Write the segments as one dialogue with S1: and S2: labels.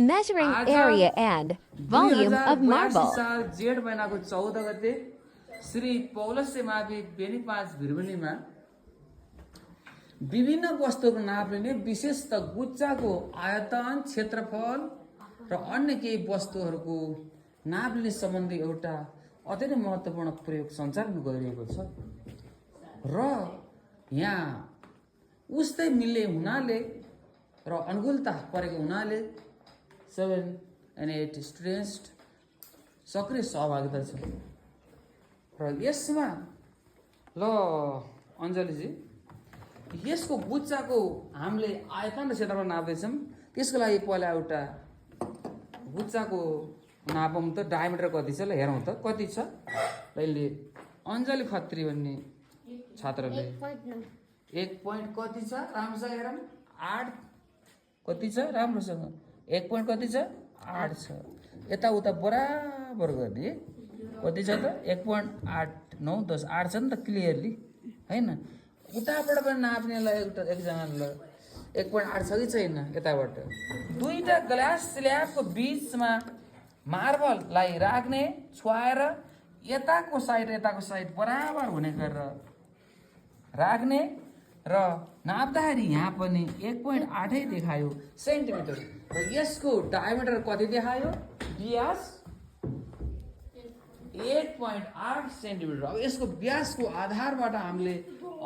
S1: Measuring area and volume of
S2: 2082
S1: marble.
S2: साल जेठ महिनाको 14 गते श्री पौलस्य मावि बेनी 5 भिरवनीमा विभिन्न वस्तुको नाप लिने विशेष त गुच्चाको आयतन क्षेत्रफल र अन्य केही वस्तुहरूको नाप लिने सम्बन्धी एउटा अति नै महत्त्वपूर्ण प्रयोग सञ्चालन गरिरहेको छ र यहाँ उस्तै मिल्ने हुनाले र अनुकूलता परेको हुनाले 7 and 8 स्टुडेन्ट्स सक्रिय सहभागिता छ र यसमा ल अञ्जलीजी यसको गुच्चाको हामीले आयतन र क्षेत्रफल नाप्दैछौँ त्यसको लागि पहिला एउटा गुच्चाको नापौँ त डायमिटर कति छ ल हेरौँ त कति छ र यसले अञ्जली खत्री भन्ने छात्रले 1 पोइन्ट कति छ राम्रोसँग हेरौँ 8 कति छ राम्रोसँग 1 पोइन्ट कति छ 8 छ यताउता बराबर गर्ने कति छ त 1.89 10 8 छ नि त क्लियरली हैन उताबाट पनि नाप्नेलाई एकजनालाई 1.8 छ कि छैन यताबाट दुईटा ग्लास स्ल्याबको बीचमा मार्बललाई राख्ने छुवाएर यताको साइड बराबर हुने गरेर राख्ने र नाप्दाखेरि यहाँ पनि 1.8 देखायो सेन्टिमिटर र यसको डायमिटर कति देखायो व्यास 1.8 सेन्टिमिटर अब यसको व्यासको आधारबाट हामीले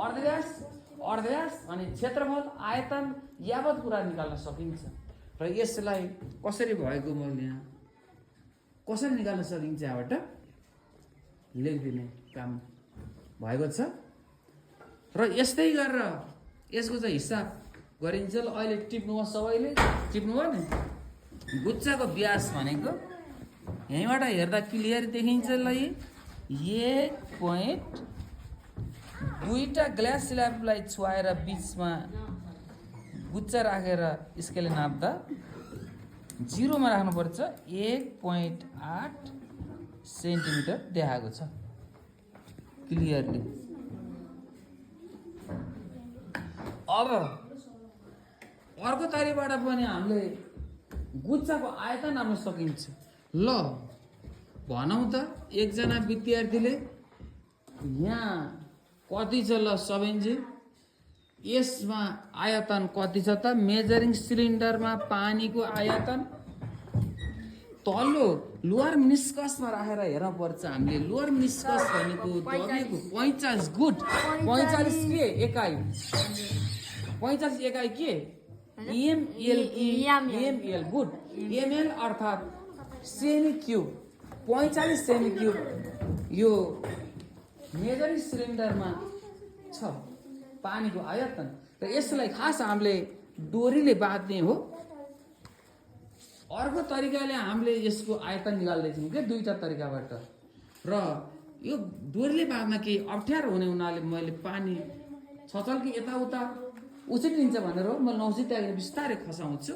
S2: अर्धव्यास अनि क्षेत्रफल आयतन यावत कुरा निकाल्न सकिन्छ र यसलाई कसरी भएको मैले यहाँ कसरी निकाल्न सकिन्छ यहाँबाट लेखिदिने काम भएको छ र यस्तै गरेर यसको चाहिँ हिसाब गरिन्छ ल अहिले टिप्नुहोस् सबैले टिप्नुभयो नि गुच्चाको व्यास भनेको यहीँबाट हेर्दा क्लियर देखिन्छ ल 1 पोइन्ट दुईटा ग्लास स्ल्याबलाई छुवाएर बीचमा गुच्चा राखेर स्केलले नाप्दा 0 मा राख्नुपर्छ 1.8 सेन्टिमिटर देखाएको छ क्लियरली अब अर्को तरिकाबाट पनि हामीले गुच्चाको आयतन नाप्न सकिन्छ ल भनौँ त एकजना विद्यार्थीले यहाँ कति छ ल सबैजी यसमा आयतन कति छ त मेजरिङ सिलिन्डरमा पानीको आयतन तल्लो लोअर मिनिस्कसमा राखेर हेर्न पर्छ हामीले लोअर मिनिस्कस भनेको दबिएको 45 गुड 45 के एकाइ 45 एकाइ के एमएल गुड एमएल अर्थात् सेमी क्युब 45 सेमी क्युब यो मेजरिङ सिलिन्डरमा छ पानीको आयतन र यसलाई खास हामीले डोरीले बाँध्ने हो अर्को तरिकाले हामीले यसको आयतन निकाल्दैछौँ के दुईटा तरिकाबाट र यो डोरीले बाँध्न केही अप्ठ्यारो हुने हुनाले मैले पानी छचल कि यताउता उछिटिन्छ भनेर म नौसित्याएर बिस्तारै खसाउँछु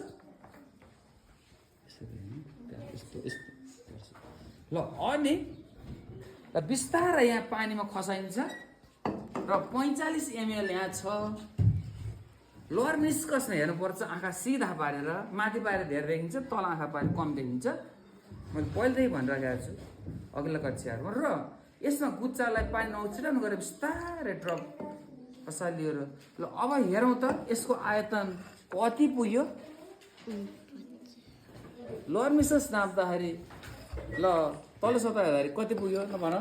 S2: ल अनि बिस्तारै यहाँ पानीमा खसाइन्छ र 45 ml यहाँ छ लोअर मिनिस्कसमा हेर्नुपर्छ आँखा सिधा पारेर माथि पारेर धेरै देखिन्छ तल आँखा पारेर कम देखिन्छ मैले पहिलेदेखि भनिरहेको छु अघिल्लो कक्षाहरूमा र यसमा गुच्चालाई पानी नउछिटाउनु गरेर बिस्तारै ड्रप खसालियो र ल अब हेरौँ त यसको आयतन कति पुग्यो लोअर मिनिस्कस नाप्दाखेरि ल तल्लो सतह हेर्दाखेरि कति पुग्यो न भन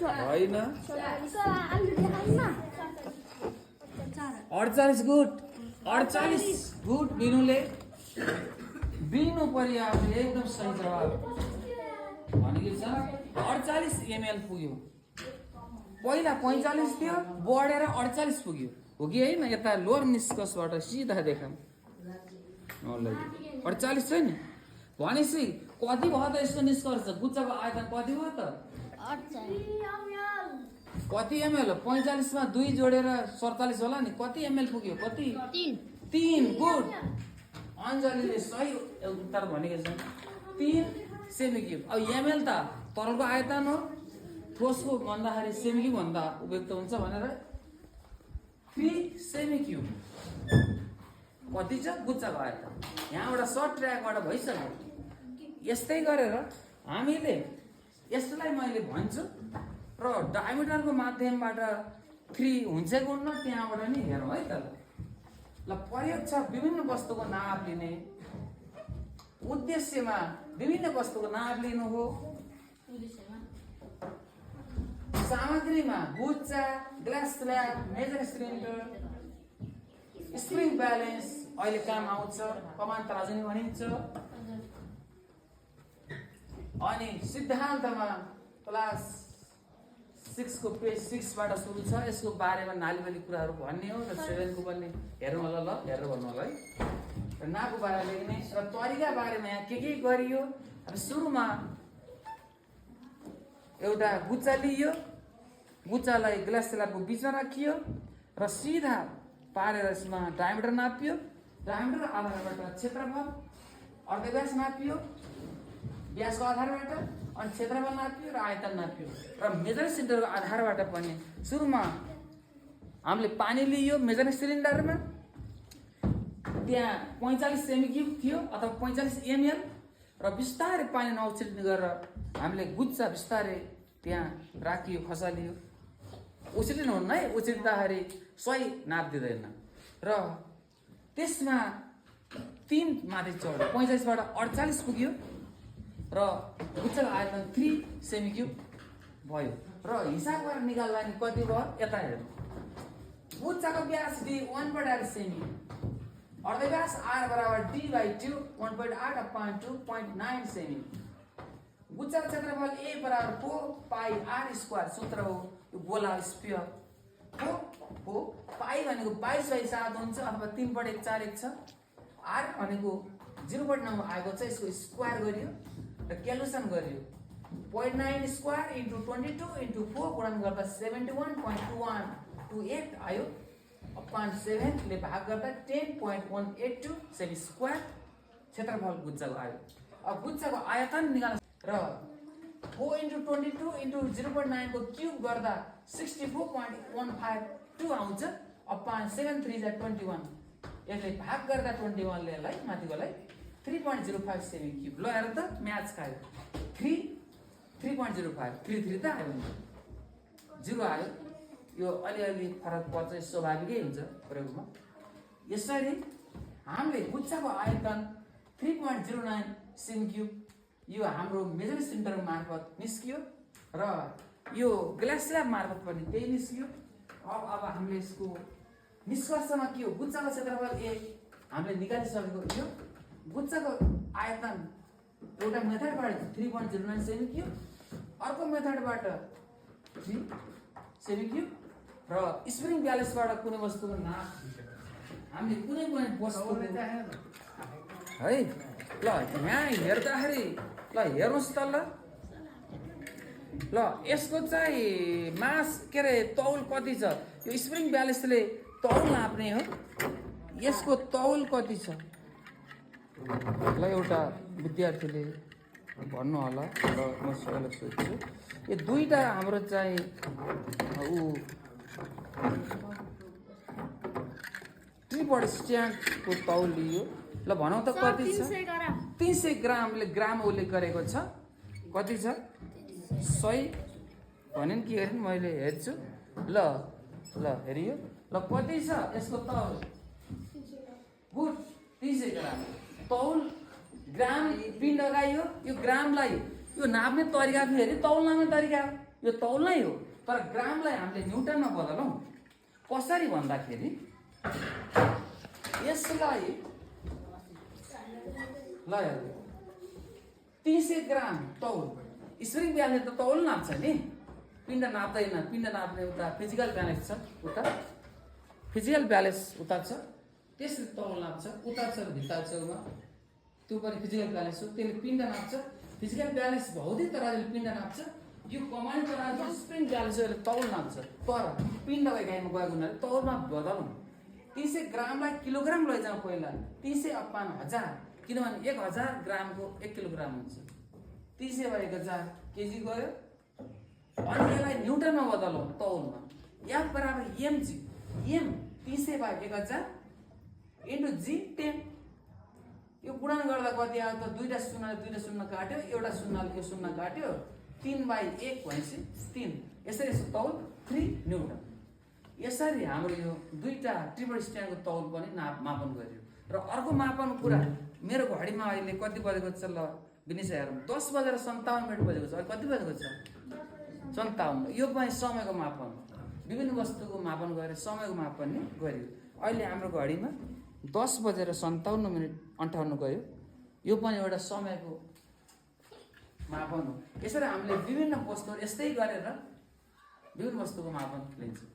S2: होइन 48 गुड 48 गुड बिनु पर्यो आफूले एकदम सही जवाब भनेको छ 48 ml पुग्यो पहिला 45 थियो बढेर 48 पुग्यो हो कि होइन यता लोअर मिनिस्कसबाट सिधा देखाम 48 छैन भनेपछि कति भयो त यसको निष्कर्ष गुच्चाको आयतन कति भयो त कति ml 45 मा 2 जोडेर 47 होला नि कति ml पुग्यो कति 3 गुड अञ्जलीले सही उत्तर भनेको छ 3 सेमी क्युब अब ml त तरलको आयतन हो ठोसको भन्दाखेरि सेमी क्युब भन्दा उपयुक्त हुन्छ भनेर 3 सेमी क्युब कति छ गुच्चाको आयतन। यहाँबाट सर्ट ट्र्याकबाट भइसक्यो। यस्तै गरेर हामीले यसलाई मैले भन्छु र डायमिटरको माध्यमबाट 3 हुन्छ कि हुन्न त्यहाँबाट नि हेरौँ है त। ल प्रयोग छ विभिन्न वस्तुको नाप लिने उद्देश्यमा विभिन्न वस्तुको नाप लिनु हो। सामग्रीमा गुच्चा, glass slab, measure cylinder, spring balance अहिले काम आउँछ, कमान तराजु नि भनिन्छ। अनि सिद्धान्तमा क्लास 6 को पेज 6 बाट सुरु छ। यसको बारेमा नालीबाली कुराहरू भन्ने हो र 7 को पनि हेर्नु होला। ल हेरेर भन्नु होला है। र नाको बारेमा लेख्ने र तरिका बारेमा यहाँ के गरियो। अब सुरुमा एउटा गुच्चा लियो, गुच्चालाई ग्लास स्ल्याबको बिचमा राखियो र सिधा पारेर यसमा डायमिटर नापियो। डायमिटर आधारबाट क्षेत्रफल अर्धव्यास नापियो, व्यासको आधारबाट, अनि क्षेत्रफल नापियो र आयतन नापियो। र मेजर सिलिन्डरको आधारबाट पनि सुरुमा हामीले पानी लियो मेजर सिलिन्डरमा, त्यहाँ 45 सेमी क्युब थियो अथवा 45 ml र बिस्तारै पानी नउछिट्ने गरेर हामीले गुच्चा बिस्तारै त्यहाँ राखियो, खसालियो। उछिट्नु हुन्न है, उछिट्दाखेरि सही नाप दिँदैन। र त्यसमा 3 माथि चढ्यो, 45 बाट 48 पुग्यो र गुच्चाको आयतन 3 सेमी क्युब भयो। र हिसाब गरेर निकाल्दा नि कति भयो यता हेर्नु। गुच्चाको व्यास d 1.8 सेमी, अर्धव्यास r बराबर d/2 1.8 upon 2.9 सेमी। गुच्चाको क्षेत्रफल a बराबर 4 पाई r स्क्वायर सूत्र हो। यो गोला स्फियर हो। पाई भनेको 22/7 हुन्छ अथवा 3/1 4 1 छ। r भनेको 0.9 आएको छ, यसको स्क्वायर गरियो र क्यालकुलेसन गरियो। 0.9 स्क्वायर इन्टु 22 इन्टु 4 गुणन गर्दा 71.2128 आयो। अपन 7 ले भाग गर्दा 10.182 सेमी स्क्वायर क्षेत्रफल गुच्चाको आयो। अब गुच्चाको आयतन निकाल्न र 4 इन्टु 22 इन्टु 0.9 को क्युब गर्दा 64.152 आउँछ। अपन 7 3 जा 21, यसले भाग गर्दा 21 ले लाई माथिकोलाई 3.05 सेमी क्युब। ल हेर त म्याच खायो। 3.05 3 त आयो, 0 आयो। यो अलिअलि फरक पर्छ, स्वाभाविकै हुन्छ प्रयोगमा। यसरी हामीले गुच्चाको आयतन 3.09 सेमी क्युब यो हाम्रो मेजर सिलिन्डर मार्फत निस्कियो र यो ग्लास स्ल्याब मार्फत पनि त्यही निस्कियो। अब हामीले यसको निष्कर्षमा के हो, गुच्चाको क्षेत्रफल a हामीले निकालिसकेको थियो। गुच्चाको आयतन एउटा मेथडबाट 3.09 सेमी क्युब, अर्को मेथडबाट 3 सेमी क्युब र स्प्रिङ ब्यालेन्सबाट कुनै वस्तुको नाप हामीले कुनै पनि वस्तु है। ल यहाँ हेर्दाखेरि ल हेर्नुहोस् त ल यसको चाहिँ मास के अरे तौल कति छ। यो स्प्रिङ ब्यालेन्सले तौल नाप्ने हो। यसको तौल कति छ ल एउटा विद्यार्थीले भन्नु होला र म सबैलाई सोध्छु। यो दुईटा हाम्रो चाहिँ ट्रिपड स्ट्यान्डको तौल लियो। ल भनौँ त कति छ। 300 ग्रामले ग्राम उल्लेख गरेको छ। कति छ सही भने के हेर्नु मैले हेर्छु। ल हेरियो। ल कति छ यसको तौल। गुड 300 ग्राम तौल। ग्राम पिण्ड लगाइयो। यो ग्रामलाई यो नाप्ने तरिका फेरि तौल नाप्ने तरिका यो तौल नै हो, तर ग्रामलाई हामीले न्युटनमा बदलौँ। कसरी भन्दाखेरि यसलाई ल 300 ग्राम तौल। स्प्रिङ ब्यालेन्स त तौल नाप्छ नि, पिण्ड नाप्दैन। पिण्ड नाप्ने उता फिजिकल ब्यालेन्स छ, उता फिजिकल ब्यालेन्स उता छ, त्यसले तौल नाप्छ। उता छ भित्ता छेउमा त्यो पनि फिजिकल ब्यालेन्स हो, त्यसले पिण्ड नाप्छ। फिजिकल ब्यालेन्स भौतिक तराजुले पिण्ड नाप्छ। यो कमान्ड तराजु स्प्रिङ ब्यालेन्सले तौल नाप्छ। तर पिण्ड इकाइमा गएको हुनाले तौलमा बदलौँ। 300 ग्रामलाई किलोग्राम लैजाउँ पहिला। 300 अपन 1000, किनभने 1000 ग्रामको 1 किलोग्राम हुन्छ। 300/1000 केजी गयो अनि यसलाई न्युटनमा बदलौँ तौलमा। F बराबर mg, m 300/1000 इन्टु g 10। यो गुणन गर्दा कति आयो त? दुईटा शून्य काट्यो, एउटा शून्यले यो शून्य काट्यो, 3/1 भनेपछि 3। यसरी तौल 3 न्युटन। यसरी हाम्रो यो दुईटा ट्रिपल स्ट्यान्डको तौल पनि मापन गर्यो। र अर्को मापन कुरा मेरो घडीमा अहिले कति बजेको छ ल विनिश हेरौँ, 10:57 बजेको छ। अहिले कति बजेको छ? 57। यो पनि समयको मापन, विभिन्न वस्तुको मापन गरेर समयको मापन नि गरियो। अहिले हाम्रो घडीमा 10:57:58 गयो। यो पनि एउटा समयको मापन हो। यसरी हामीले विभिन्न वस्तुहरू यस्तै गरेर विभिन्न वस्तुको मापन लिन्छौँ।